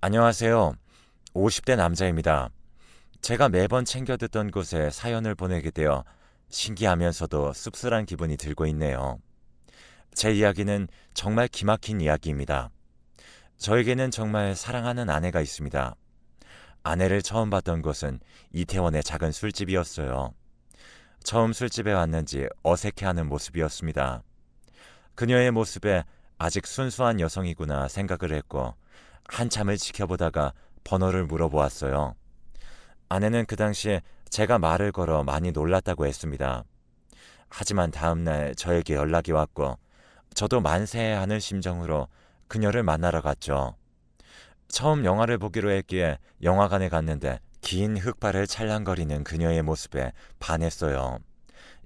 안녕하세요. 50대 남자입니다. 제가 매번 챙겨 듣던 곳에 사연을 보내게 되어 신기하면서도 씁쓸한 기분이 들고 있네요. 제 이야기는 정말 기막힌 이야기입니다. 저에게는 정말 사랑하는 아내가 있습니다. 아내를 처음 봤던 곳은 이태원의 작은 술집이었어요. 처음 술집에 왔는지 어색해하는 모습이었습니다. 그녀의 모습에 아직 순수한 여성이구나 생각을 했고 한참을 지켜보다가 번호를 물어보았어요. 아내는 그 당시에 제가 말을 걸어 많이 놀랐다고 했습니다. 하지만 다음날 저에게 연락이 왔고 저도 만세하는 심정으로 그녀를 만나러 갔죠. 처음 영화를 보기로 했기에 영화관에 갔는데 긴 흑발을 찰랑거리는 그녀의 모습에 반했어요.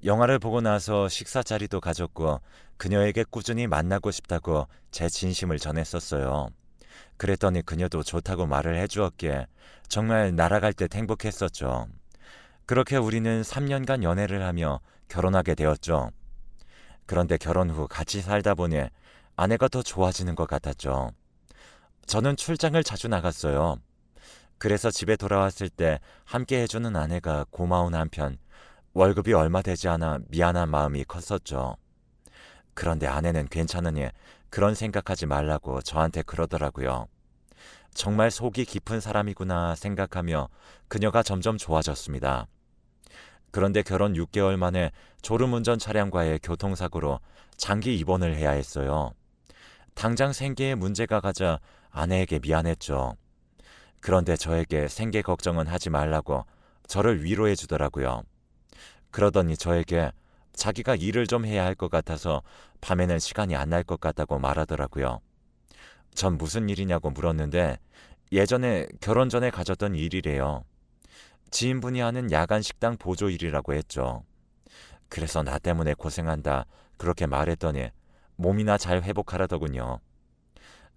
영화를 보고 나서 식사 자리도 가졌고 그녀에게 꾸준히 만나고 싶다고 제 진심을 전했었어요. 그랬더니 그녀도 좋다고 말을 해주었기에 정말 날아갈 듯 행복했었죠. 그렇게 우리는 3년간 연애를 하며 결혼하게 되었죠. 그런데 결혼 후 같이 살다 보니 아내가 더 좋아지는 것 같았죠. 저는 출장을 자주 나갔어요. 그래서 집에 돌아왔을 때 함께 해주는 아내가 고마운 한편 월급이 얼마 되지 않아 미안한 마음이 컸었죠. 그런데 아내는 괜찮으니 그런 생각하지 말라고 저한테 그러더라고요. 정말 속이 깊은 사람이구나 생각하며 그녀가 점점 좋아졌습니다. 그런데 결혼 6개월 만에 졸음운전 차량과의 교통사고로 장기 입원을 해야 했어요. 당장 생계에 문제가 가자 아내에게 미안했죠. 그런데 저에게 생계 걱정은 하지 말라고 저를 위로해 주더라고요. 그러더니 저에게 자기가 일을 좀 해야 할 것 같아서 밤에는 시간이 안 날 것 같다고 말하더라고요. 전 무슨 일이냐고 물었는데 예전에 결혼 전에 가졌던 일이래요. 지인분이 하는 야간 식당 보조 일이라고 했죠. 그래서 나 때문에 고생한다 그렇게 말했더니 몸이나 잘 회복하라더군요.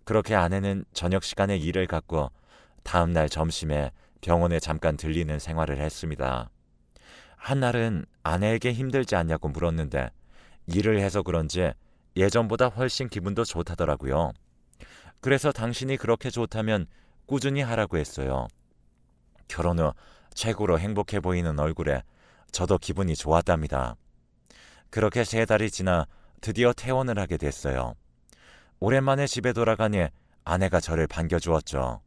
그렇게 아내는 저녁 시간에 일을 갖고 다음날 점심에 병원에 잠깐 들리는 생활을 했습니다. 한날은 아내에게 힘들지 않냐고 물었는데 일을 해서 그런지 예전보다 훨씬 기분도 좋다더라고요. 그래서 당신이 그렇게 좋다면 꾸준히 하라고 했어요. 결혼 후 최고로 행복해 보이는 얼굴에 저도 기분이 좋았답니다. 그렇게 3달이 지나 드디어 퇴원을 하게 됐어요. 오랜만에 집에 돌아가니 아내가 저를 반겨주었죠.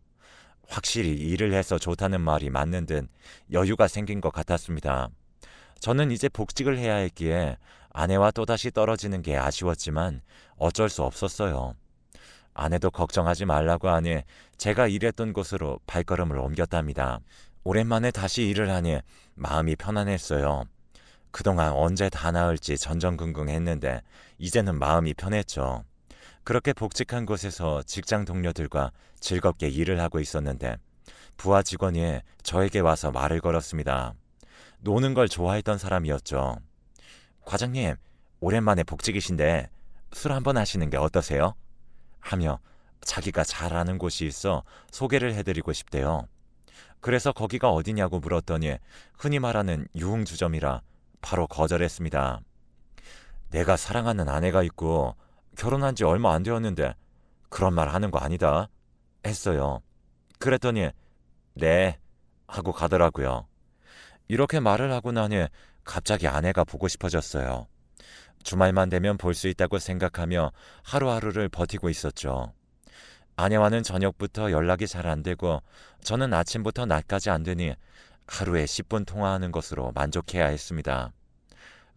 확실히 일을 해서 좋다는 말이 맞는 듯 여유가 생긴 것 같았습니다. 저는 이제 복직을 해야 했기에 아내와 또다시 떨어지는 게 아쉬웠지만 어쩔 수 없었어요. 아내도 걱정하지 말라고 하니 제가 일했던 곳으로 발걸음을 옮겼답니다. 오랜만에 다시 일을 하니 마음이 편안했어요. 그동안 언제 다 나을지 전전긍긍했는데 이제는 마음이 편했죠. 그렇게 복직한 곳에서 직장 동료들과 즐겁게 일을 하고 있었는데 부하 직원이 저에게 와서 말을 걸었습니다. 노는 걸 좋아했던 사람이었죠. 과장님, 오랜만에 복직이신데 술 한번 하시는 게 어떠세요? 하며 자기가 잘 아는 곳이 있어 소개를 해드리고 싶대요. 그래서 거기가 어디냐고 물었더니 흔히 말하는 유흥주점이라 바로 거절했습니다. 내가 사랑하는 아내가 있고 결혼한 지 얼마 안 되었는데 그런 말 하는 거 아니다 했어요. 그랬더니 네 하고 가더라고요. 이렇게 말을 하고 나니 갑자기 아내가 보고 싶어졌어요. 주말만 되면 볼 수 있다고 생각하며 하루하루를 버티고 있었죠. 아내와는 저녁부터 연락이 잘 안 되고 저는 아침부터 낮까지 안 되니 하루에 10분 통화하는 것으로 만족해야 했습니다.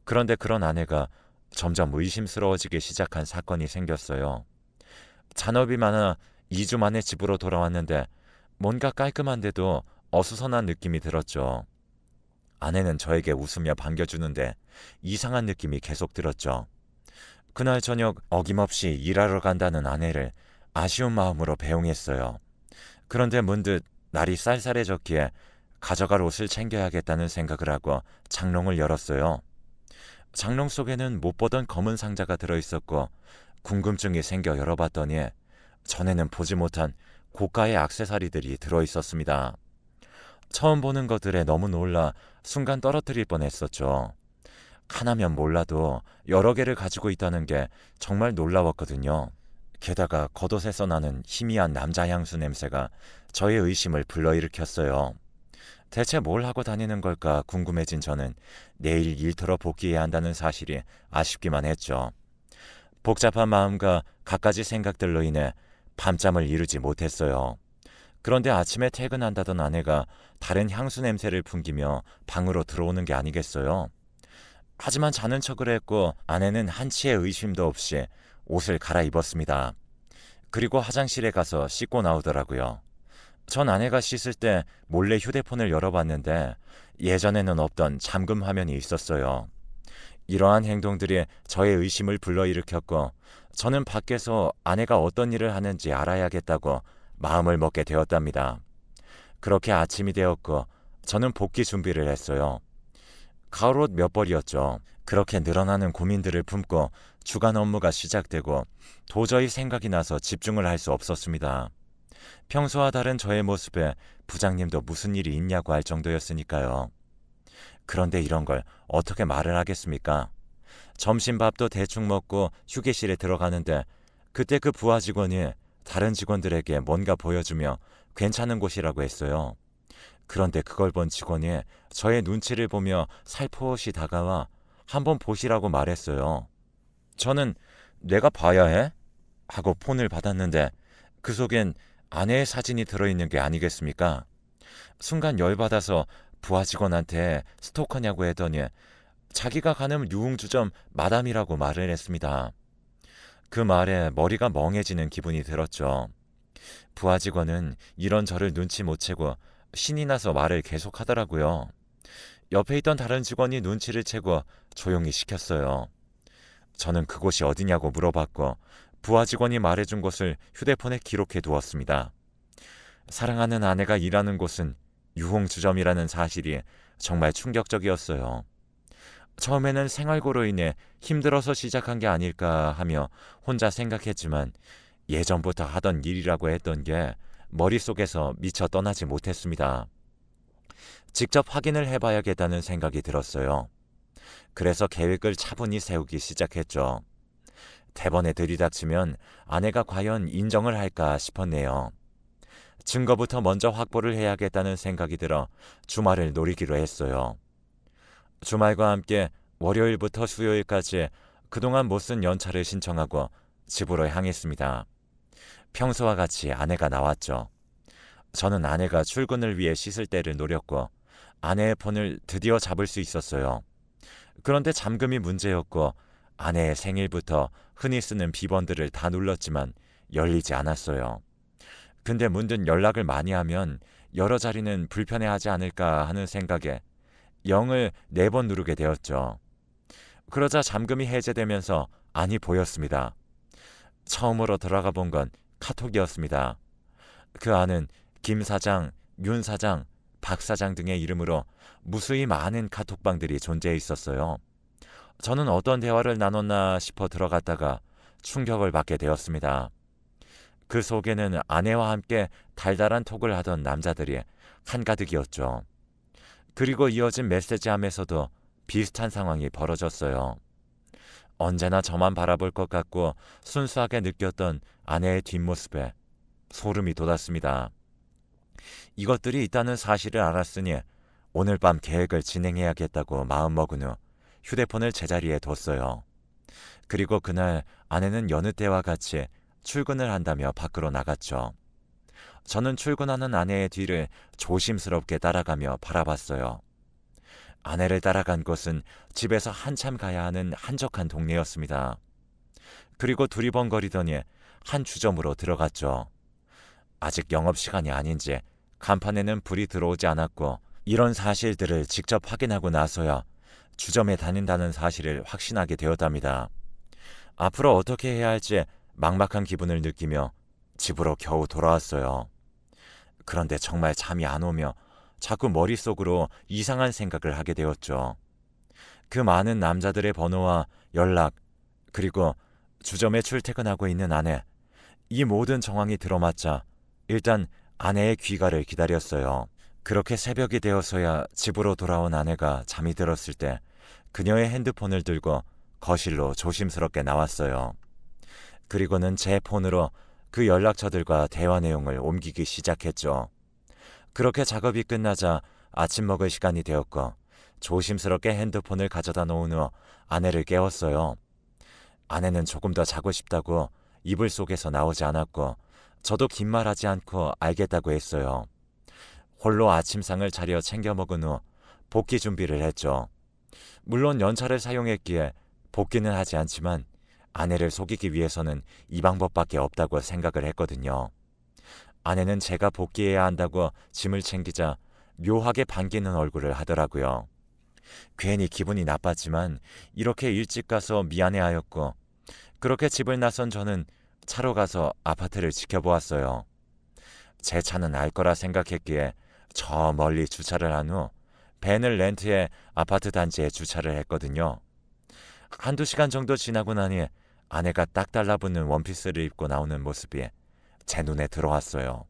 그런데 그런 아내가 점점 의심스러워지기 시작한 사건이 생겼어요. 잔업이 많아 2주 만에 집으로 돌아왔는데 뭔가 깔끔한데도 어수선한 느낌이 들었죠. 아내는 저에게 웃으며 반겨주는데 이상한 느낌이 계속 들었죠. 그날 저녁 어김없이 일하러 간다는 아내를 아쉬운 마음으로 배웅했어요. 그런데 문득 날이 쌀쌀해졌기에 가져갈 옷을 챙겨야겠다는 생각을 하고 장롱을 열었어요. 장롱 속에는 못 보던 검은 상자가 들어있었고 궁금증이 생겨 열어봤더니 전에는 보지 못한 고가의 액세서리들이 들어있었습니다. 처음 보는 것들에 너무 놀라 순간 떨어뜨릴 뻔했었죠. 하나면 몰라도 여러 개를 가지고 있다는 게 정말 놀라웠거든요. 게다가 겉옷에서 나는 희미한 남자 향수 냄새가 저의 의심을 불러일으켰어요. 대체 뭘 하고 다니는 걸까 궁금해진 저는 내일 일터로 복귀해야 한다는 사실이 아쉽기만 했죠. 복잡한 마음과 갖가지 생각들로 인해 밤잠을 이루지 못했어요. 그런데 아침에 퇴근한다던 아내가 다른 향수 냄새를 풍기며 방으로 들어오는 게 아니겠어요? 하지만 자는 척을 했고 아내는 한치의 의심도 없이 옷을 갈아입었습니다. 그리고 화장실에 가서 씻고 나오더라고요. 전 아내가 씻을 때 몰래 휴대폰을 열어봤는데 예전에는 없던 잠금 화면이 있었어요. 이러한 행동들이 저의 의심을 불러일으켰고 저는 밖에서 아내가 어떤 일을 하는지 알아야겠다고 마음을 먹게 되었답니다. 그렇게 아침이 되었고 저는 복귀 준비를 했어요. 가을옷 몇 벌이었죠. 그렇게 늘어나는 고민들을 품고 주간 업무가 시작되고 도저히 생각이 나서 집중을 할 수 없었습니다. 평소와 다른 저의 모습에 부장님도 무슨 일이 있냐고 할 정도였으니까요. 그런데 이런 걸 어떻게 말을 하겠습니까? 점심밥도 대충 먹고 휴게실에 들어가는데 그때 그 부하 직원이 다른 직원들에게 뭔가 보여주며 괜찮은 곳이라고 했어요. 그런데 그걸 본 직원이 저의 눈치를 보며 살포시 다가와 한번 보시라고 말했어요. 저는 내가 봐야 해? 하고 폰을 받았는데 그 속엔 아내의 사진이 들어있는 게 아니겠습니까? 순간 열받아서 부하 직원한테 스토커냐고 했더니 자기가 가는 유흥주점 마담이라고 말을 했습니다. 그 말에 머리가 멍해지는 기분이 들었죠. 부하 직원은 이런 저를 눈치 못 채고 신이 나서 말을 계속하더라고요. 옆에 있던 다른 직원이 눈치를 채고 조용히 시켰어요. 저는 그곳이 어디냐고 물어봤고 부하 직원이 말해준 곳을 휴대폰에 기록해 두었습니다. 사랑하는 아내가 일하는 곳은 유흥주점이라는 사실이 정말 충격적이었어요. 처음에는 생활고로 인해 힘들어서 시작한 게 아닐까 하며 혼자 생각했지만 예전부터 하던 일이라고 했던 게 머릿속에서 미처 떠나지 못했습니다. 직접 확인을 해봐야겠다는 생각이 들었어요. 그래서 계획을 차분히 세우기 시작했죠. 대번에 들이닥치면 아내가 과연 인정을 할까 싶었네요. 증거부터 먼저 확보를 해야겠다는 생각이 들어 주말을 노리기로 했어요. 주말과 함께 월요일부터 수요일까지 그동안 못 쓴 연차를 신청하고 집으로 향했습니다. 평소와 같이 아내가 나왔죠. 저는 아내가 출근을 위해 씻을 때를 노렸고 아내의 폰을 드디어 잡을 수 있었어요. 그런데 잠금이 문제였고 아내의 생일부터 흔히 쓰는 비번들을 다 눌렀지만 열리지 않았어요. 근데 문득 연락을 많이 하면 여러 자리는 불편해하지 않을까 하는 생각에 0을 4번 누르게 되었죠. 그러자 잠금이 해제되면서 안이 보였습니다. 처음으로 들어가 본 건 카톡이었습니다. 그 안은 김 사장, 윤 사장, 박 사장 등의 이름으로 무수히 많은 카톡방들이 존재해 있었어요. 저는 어떤 대화를 나눴나 싶어 들어갔다가 충격을 받게 되었습니다. 그 속에는 아내와 함께 달달한 톡을 하던 남자들이 한가득이었죠. 그리고 이어진 메시지함에서도 비슷한 상황이 벌어졌어요. 언제나 저만 바라볼 것 같고 순수하게 느꼈던 아내의 뒷모습에 소름이 돋았습니다. 이것들이 있다는 사실을 알았으니 오늘 밤 계획을 진행해야겠다고 마음먹은 후 휴대폰을 제자리에 뒀어요. 그리고 그날 아내는 여느 때와 같이 출근을 한다며 밖으로 나갔죠. 저는 출근하는 아내의 뒤를 조심스럽게 따라가며 바라봤어요. 아내를 따라간 곳은 집에서 한참 가야 하는 한적한 동네였습니다. 그리고 두리번거리더니 한 주점으로 들어갔죠. 아직 영업시간이 아닌지 간판에는 불이 들어오지 않았고 이런 사실들을 직접 확인하고 나서야 주점에 다닌다는 사실을 확신하게 되었답니다. 앞으로 어떻게 해야 할지 막막한 기분을 느끼며 집으로 겨우 돌아왔어요. 그런데 정말 잠이 안 오며 자꾸 머릿속으로 이상한 생각을 하게 되었죠. 그 많은 남자들의 번호와 연락, 그리고 주점에 출퇴근하고 있는 아내, 이 모든 정황이 들어맞자 일단 아내의 귀가를 기다렸어요. 그렇게 새벽이 되어서야 집으로 돌아온 아내가 잠이 들었을 때 그녀의 핸드폰을 들고 거실로 조심스럽게 나왔어요. 그리고는 제 폰으로 그 연락처들과 대화 내용을 옮기기 시작했죠. 그렇게 작업이 끝나자 아침 먹을 시간이 되었고 조심스럽게 핸드폰을 가져다 놓은 후 아내를 깨웠어요. 아내는 조금 더 자고 싶다고 이불 속에서 나오지 않았고 저도 긴 말하지 않고 알겠다고 했어요. 홀로 아침상을 차려 챙겨 먹은 후 복귀 준비를 했죠. 물론 연차를 사용했기에 복귀는 하지 않지만 아내를 속이기 위해서는 이 방법밖에 없다고 생각을 했거든요. 아내는 제가 복귀해야 한다고 짐을 챙기자 묘하게 반기는 얼굴을 하더라고요. 괜히 기분이 나빴지만 이렇게 일찍 가서 미안해하였고 그렇게 집을 나선 저는 차로 가서 아파트를 지켜보았어요. 제 차는 알 거라 생각했기에 저 멀리 주차를 한 후 밴을 렌트해 아파트 단지에 주차를 했거든요. 한두 시간 정도 지나고 나니 아내가 딱 달라붙는 원피스를 입고 나오는 모습이 제 눈에 들어왔어요.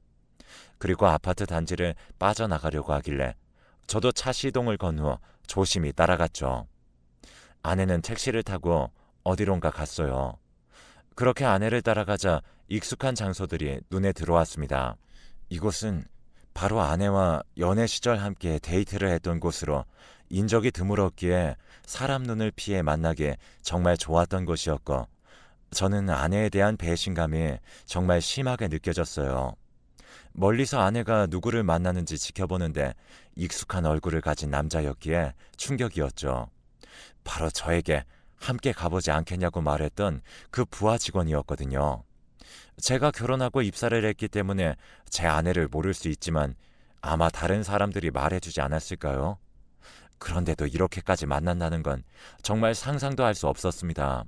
그리고 아파트 단지를 빠져나가려고 하길래 저도 차 시동을 건 후 조심히 따라갔죠. 아내는 택시를 타고 어디론가 갔어요. 그렇게 아내를 따라가자 익숙한 장소들이 눈에 들어왔습니다. 이곳은 바로 아내와 연애 시절 함께 데이트를 했던 곳으로 인적이 드물었기에 사람 눈을 피해 만나기 정말 좋았던 곳이었고 저는 아내에 대한 배신감이 정말 심하게 느껴졌어요. 멀리서 아내가 누구를 만나는지 지켜보는데 익숙한 얼굴을 가진 남자였기에 충격이었죠. 바로 저에게 함께 가보지 않겠냐고 말했던 그 부하 직원이었거든요. 제가 결혼하고 입사를 했기 때문에 제 아내를 모를 수 있지만 아마 다른 사람들이 말해주지 않았을까요? 그런데도 이렇게까지 만난다는 건 정말 상상도 할 수 없었습니다.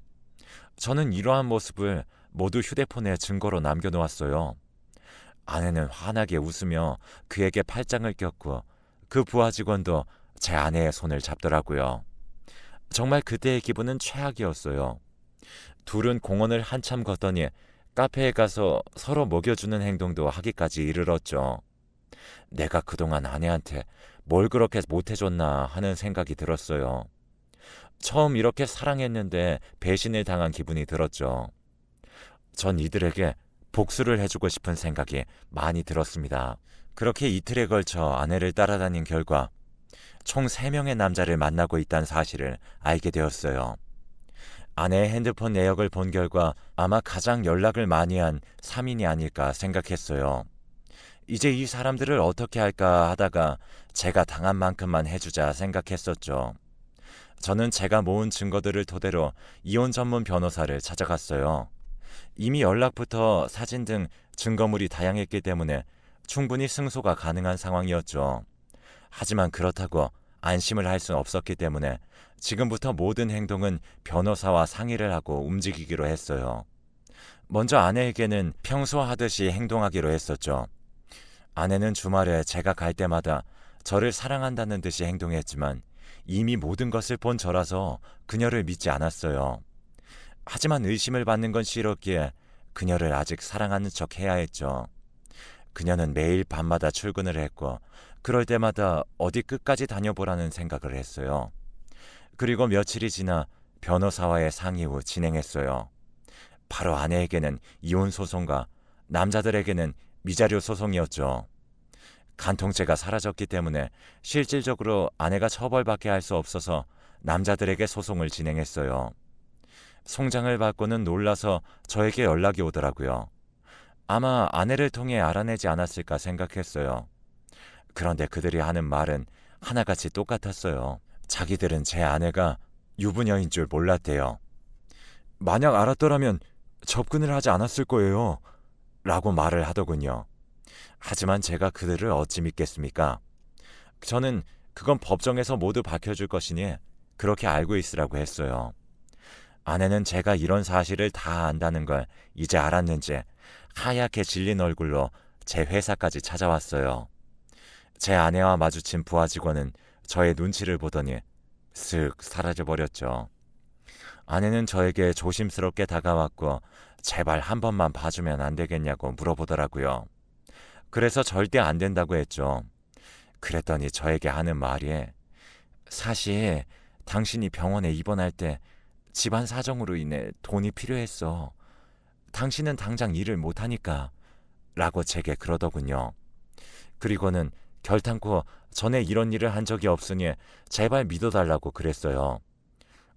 저는 이러한 모습을 모두 휴대폰에 증거로 남겨놓았어요. 아내는 환하게 웃으며 그에게 팔짱을 꼈고 그 부하 직원도 제 아내의 손을 잡더라고요. 정말 그때의 기분은 최악이었어요. 둘은 공원을 한참 걷더니 카페에 가서 서로 먹여주는 행동도 하기까지 이르렀죠. 내가 그동안 아내한테 뭘 그렇게 못해줬나 하는 생각이 들었어요. 처음 이렇게 사랑했는데 배신을 당한 기분이 들었죠. 전 이들에게 복수를 해주고 싶은 생각이 많이 들었습니다. 그렇게 이틀에 걸쳐 아내를 따라다닌 결과 총 3명의 남자를 만나고 있다는 사실을 알게 되었어요. 아내의 핸드폰 내역을 본 결과 아마 가장 연락을 많이 한 3인이 아닐까 생각했어요. 이제 이 사람들을 어떻게 할까 하다가 제가 당한 만큼만 해주자 생각했었죠. 저는 제가 모은 증거들을 토대로 이혼 전문 변호사를 찾아갔어요. 이미 연락부터 사진 등 증거물이 다양했기 때문에 충분히 승소가 가능한 상황이었죠. 하지만 그렇다고 안심을 할 수는 없었기 때문에 지금부터 모든 행동은 변호사와 상의를 하고 움직이기로 했어요. 먼저 아내에게는 평소 하듯이 행동하기로 했었죠. 아내는 주말에 제가 갈 때마다 저를 사랑한다는 듯이 행동했지만 이미 모든 것을 본 저라서 그녀를 믿지 않았어요. 하지만 의심을 받는 건 싫었기에 그녀를 아직 사랑하는 척 해야 했죠. 그녀는 매일 밤마다 출근을 했고 그럴 때마다 어디 끝까지 다녀보라는 생각을 했어요. 그리고 며칠이 지나 변호사와의 상의 후 진행했어요. 바로 아내에게는 이혼 소송과 남자들에게는 미자료 소송이었죠. 간통죄가 사라졌기 때문에 실질적으로 아내가 처벌받게 할 수 없어서 남자들에게 소송을 진행했어요. 송장을 받고는 놀라서 저에게 연락이 오더라고요. 아마 아내를 통해 알아내지 않았을까 생각했어요. 그런데 그들이 하는 말은 하나같이 똑같았어요. 자기들은 제 아내가 유부녀인 줄 몰랐대요. 만약 알았더라면 접근을 하지 않았을 거예요. 라고 말을 하더군요. 하지만 제가 그들을 어찌 믿겠습니까? 저는 그건 법정에서 모두 밝혀줄 것이니 그렇게 알고 있으라고 했어요. 아내는 제가 이런 사실을 다 안다는 걸 이제 알았는지 하얗게 질린 얼굴로 제 회사까지 찾아왔어요. 제 아내와 마주친 부하 직원은 저의 눈치를 보더니 쓱 사라져버렸죠. 아내는 저에게 조심스럽게 다가왔고 제발 한 번만 봐주면 안 되겠냐고 물어보더라고요. 그래서 절대 안 된다고 했죠. 그랬더니 저에게 하는 말이 사실 당신이 병원에 입원할 때 집안 사정으로 인해 돈이 필요했어. 당신은 당장 일을 못하니까 라고 제게 그러더군요. 그리고는 결탄코 전에 이런 일을 한 적이 없으니 제발 믿어달라고 그랬어요.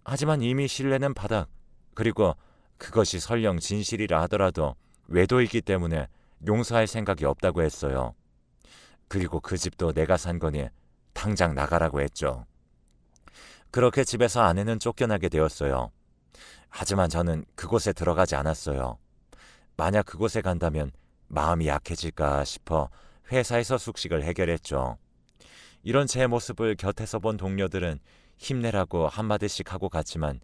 하지만 이미 신뢰는 바닥, 그리고 그것이 설령 진실이라 하더라도 외도이기 때문에 용서할 생각이 없다고 했어요. 그리고 그 집도 내가 산 거니 당장 나가라고 했죠. 그렇게 집에서 아내는 쫓겨나게 되었어요. 하지만 저는 그곳에 들어가지 않았어요. 만약 그곳에 간다면 마음이 약해질까 싶어 회사에서 숙식을 해결했죠. 이런 제 모습을 곁에서 본 동료들은 힘내라고 한마디씩 하고 갔지만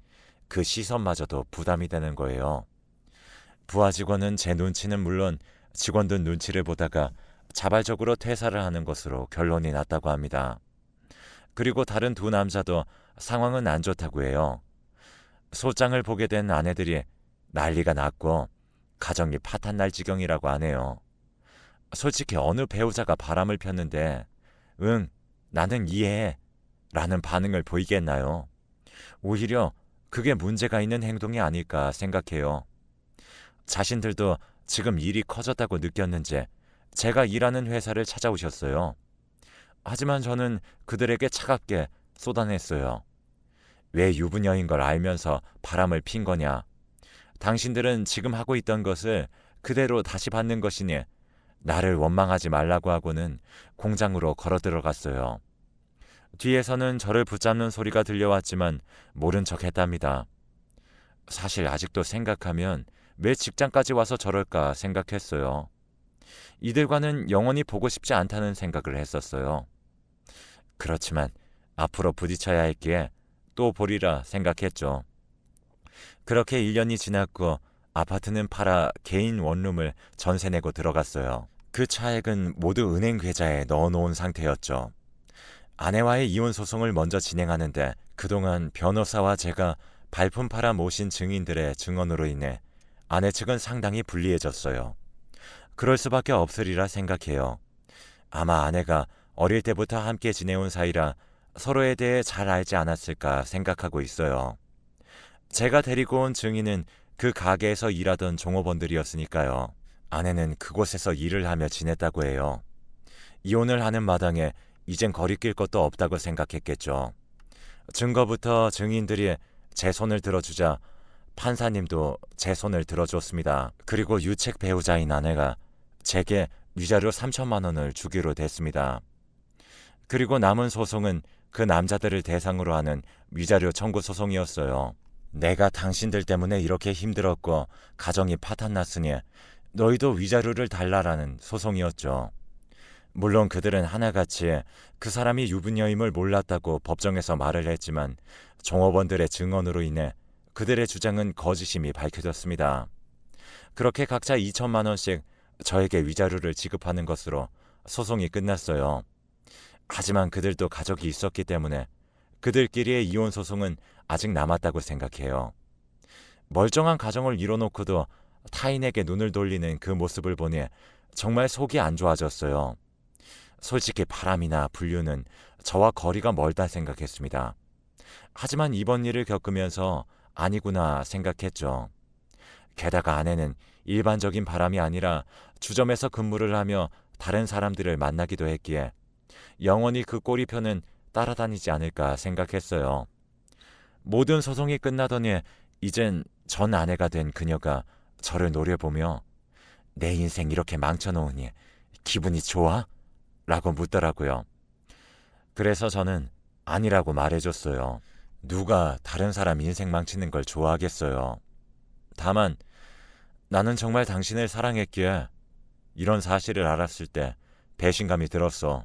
그 시선마저도 부담이 되는 거예요. 부하 직원은 제 눈치는 물론 직원들 눈치를 보다가 자발적으로 퇴사를 하는 것으로 결론이 났다고 합니다. 그리고 다른 두 남자도 상황은 안 좋다고 해요. 소장을 보게 된 아내들이 난리가 났고 가정이 파탄날 지경이라고 하네요. 솔직히 어느 배우자가 바람을 폈는데 응, 나는 이해해 라는 반응을 보이겠나요? 오히려 그게 문제가 있는 행동이 아닐까 생각해요. 자신들도 지금 일이 커졌다고 느꼈는지 제가 일하는 회사를 찾아오셨어요. 하지만 저는 그들에게 차갑게 쏟아냈어요. 왜 유부녀인 걸 알면서 바람을 핀 거냐? 당신들은 지금 하고 있던 것을 그대로 다시 받는 것이니 나를 원망하지 말라고 하고는 공장으로 걸어 들어갔어요. 뒤에서는 저를 붙잡는 소리가 들려왔지만 모른 척 했답니다. 사실 아직도 생각하면 왜 직장까지 와서 저럴까 생각했어요. 이들과는 영원히 보고 싶지 않다는 생각을 했었어요. 그렇지만 앞으로 부딪혀야 했기에 또 보리라 생각했죠. 그렇게 1년이 지났고 아파트는 팔아 개인 원룸을 전세 내고 들어갔어요. 그 차액은 모두 은행 계좌에 넣어놓은 상태였죠. 아내와의 이혼 소송을 먼저 진행하는데 그동안 변호사와 제가 발품 팔아 모신 증인들의 증언으로 인해 아내 측은 상당히 불리해졌어요. 그럴 수밖에 없으리라 생각해요. 아마 아내가 어릴 때부터 함께 지내온 사이라 서로에 대해 잘 알지 않았을까 생각하고 있어요. 제가 데리고 온 증인은 그 가게에서 일하던 종업원들이었으니까요. 아내는 그곳에서 일을 하며 지냈다고 해요. 이혼을 하는 마당에 이젠 거리낄 것도 없다고 생각했겠죠. 증거부터 증인들이 제 손을 들어주자 판사님도 제 손을 들어줬습니다. 그리고 유책 배우자인 아내가 제게 위자료 3천만 원을 주기로 됐습니다. 그리고 남은 소송은 그 남자들을 대상으로 하는 위자료 청구 소송이었어요. 내가 당신들 때문에 이렇게 힘들었고 가정이 파탄났으니 너희도 위자료를 달라라는 소송이었죠. 물론 그들은 하나같이 그 사람이 유부녀임을 몰랐다고 법정에서 말을 했지만 종업원들의 증언으로 인해 그들의 주장은 거짓임이 밝혀졌습니다. 그렇게 각자 2천만 원씩 저에게 위자료를 지급하는 것으로 소송이 끝났어요. 하지만 그들도 가족이 있었기 때문에 그들끼리의 이혼 소송은 아직 남았다고 생각해요. 멀쩡한 가정을 이뤄놓고도 타인에게 눈을 돌리는 그 모습을 보니 정말 속이 안 좋아졌어요. 솔직히 바람이나 불륜은 저와 거리가 멀다 생각했습니다. 하지만 이번 일을 겪으면서 아니구나 생각했죠. 게다가 아내는 일반적인 바람이 아니라 주점에서 근무를 하며 다른 사람들을 만나기도 했기에 영원히 그 꼬리표는 따라다니지 않을까 생각했어요. 모든 소송이 끝나더니 이젠 전 아내가 된 그녀가 저를 노려보며 내 인생 이렇게 망쳐놓으니 기분이 좋아? 라고 묻더라고요. 그래서 저는 아니라고 말해줬어요. 누가 다른 사람 인생 망치는 걸 좋아하겠어요. 다만 나는 정말 당신을 사랑했기에 이런 사실을 알았을 때 배신감이 들었어.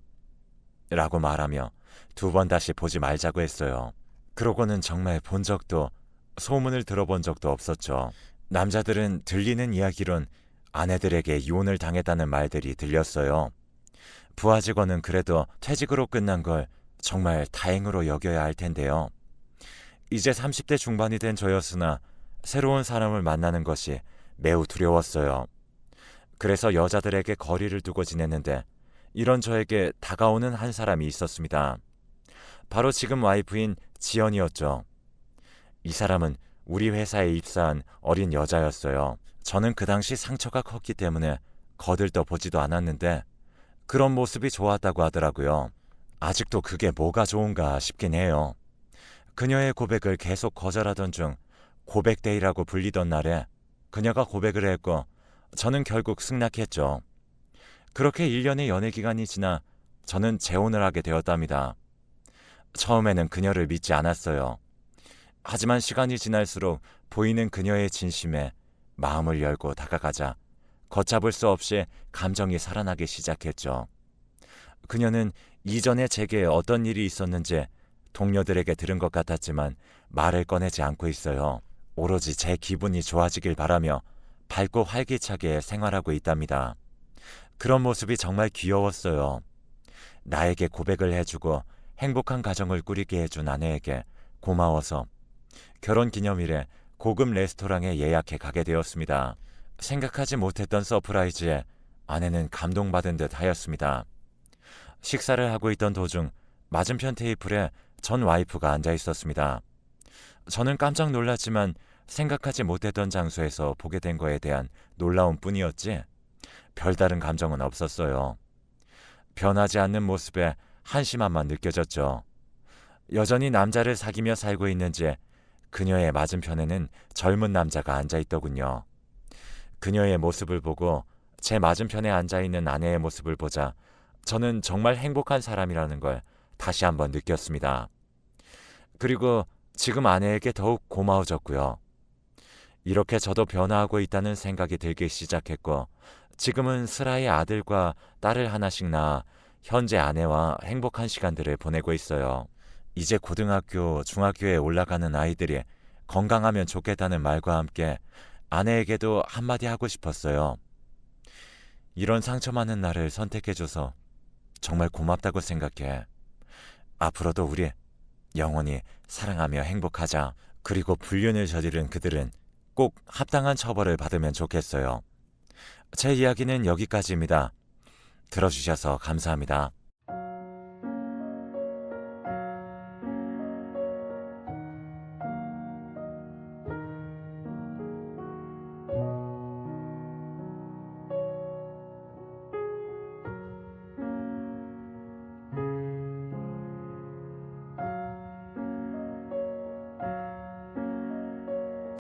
라고 말하며 두 번 다시 보지 말자고 했어요. 그러고는 정말 본 적도 소문을 들어본 적도 없었죠. 남자들은 들리는 이야기론 아내들에게 이혼을 당했다는 말들이 들렸어요. 부하 직원은 그래도 퇴직으로 끝난 걸 정말 다행으로 여겨야 할 텐데요. 이제 30대 중반이 된 저였으나 새로운 사람을 만나는 것이 매우 두려웠어요. 그래서 여자들에게 거리를 두고 지냈는데 이런 저에게 다가오는 한 사람이 있었습니다. 바로 지금 와이프인 지연이었죠. 이 사람은 우리 회사에 입사한 어린 여자였어요. 저는 그 당시 상처가 컸기 때문에 거들떠 보지도 않았는데 그런 모습이 좋았다고 하더라고요. 아직도 그게 뭐가 좋은가 싶긴 해요. 그녀의 고백을 계속 거절하던 중 고백데이라고 불리던 날에 그녀가 고백을 했고 저는 결국 승낙했죠. 그렇게 1년의 연애 기간이 지나 저는 재혼을 하게 되었답니다. 처음에는 그녀를 믿지 않았어요. 하지만 시간이 지날수록 보이는 그녀의 진심에 마음을 열고 다가가자 걷잡을 수 없이 감정이 살아나기 시작했죠. 그녀는 이전에 제게 어떤 일이 있었는지 동료들에게 들은 것 같았지만 말을 꺼내지 않고 있어요. 오로지 제 기분이 좋아지길 바라며 밝고 활기차게 생활하고 있답니다. 그런 모습이 정말 귀여웠어요. 나에게 고백을 해주고 행복한 가정을 꾸리게 해준 아내에게 고마워서 결혼 기념일에 고급 레스토랑에 예약해 가게 되었습니다. 생각하지 못했던 서프라이즈에 아내는 감동받은 듯 하였습니다. 식사를 하고 있던 도중 맞은편 테이블에 전 와이프가 앉아 있었습니다. 저는 깜짝 놀랐지만 생각하지 못했던 장소에서 보게 된 거에 대한 놀라움 뿐이었지 별다른 감정은 없었어요. 변하지 않는 모습에 한심함만 느껴졌죠. 여전히 남자를 사귀며 살고 있는지 그녀의 맞은편에는 젊은 남자가 앉아 있더군요. 그녀의 모습을 보고 제 맞은편에 앉아 있는 아내의 모습을 보자 저는 정말 행복한 사람이라는 걸 다시 한번 느꼈습니다. 그리고 지금 아내에게 더욱 고마워졌고요. 이렇게 저도 변화하고 있다는 생각이 들기 시작했고 지금은 슬아의 아들과 딸을 하나씩 낳아 현재 아내와 행복한 시간들을 보내고 있어요. 이제 고등학교, 중학교에 올라가는 아이들이 건강하면 좋겠다는 말과 함께 아내에게도 한마디 하고 싶었어요. 이런 상처 많은 나를 선택해줘서 정말 고맙다고 생각해. 앞으로도 우리 영원히 사랑하며 행복하자. 그리고 불륜을 저지른 그들은 꼭 합당한 처벌을 받으면 좋겠어요. 제 이야기는 여기까지입니다. 들어주셔서 감사합니다.